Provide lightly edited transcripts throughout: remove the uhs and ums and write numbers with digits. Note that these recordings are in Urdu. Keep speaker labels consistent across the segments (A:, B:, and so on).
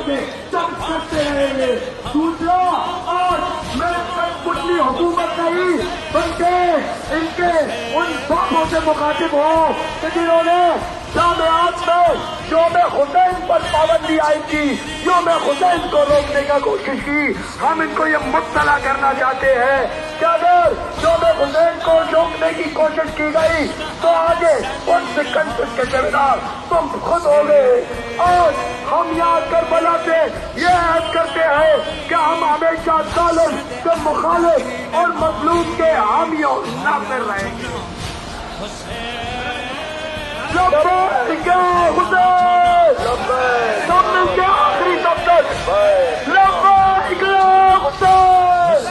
A: سے جنگ کرتے رہیں گے۔ دوسرا، آج میں کٹھپٹلی حکومت نہیں بلکہ ان کے ان باپوں سے مخاطب ہوں کہ جنہوں نے جامعات میں یوم حسین پر پابندی عائد کی، یوم حسین کو روکنے کا کوشش کی۔ ہم ان کو یہ مطلع کرنا چاہتے ہیں کہ اگر یوم حسین کو روکنے کی کوشش کی گئی تو آگے ان سکنسز کے کردار تم خود ہو گئے۔ اور ہم یہاں کربلا سے یہ عہد کرتے ہیں کہ ہم ہمیشہ ظالم کے مخالف اور مظلوم کے حامی اور ناصر رہیں گے۔ لبیک یا حسین، سامنے کے آخری دفتر، لبیک یا حسین،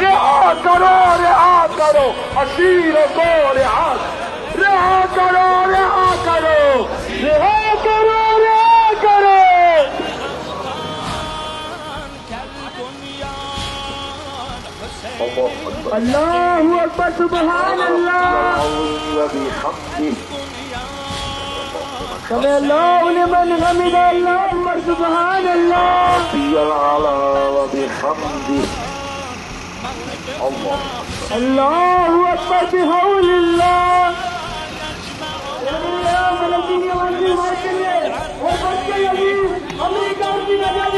A: رہا کرو رہا کرو اسیروں کو، رہا کرو رہا کرو، رہا کرو رہا کرو۔ اللہ اکبر، سبحان اللہ، سمع اللہ لمن حمدہ، اللہ اکبر، سبحان اللہ، اللہ اکبر بحول اللہ۔ فلسطینی عوام کی حمایت کے لیے اور بچے عزیز امریکہ کی نجات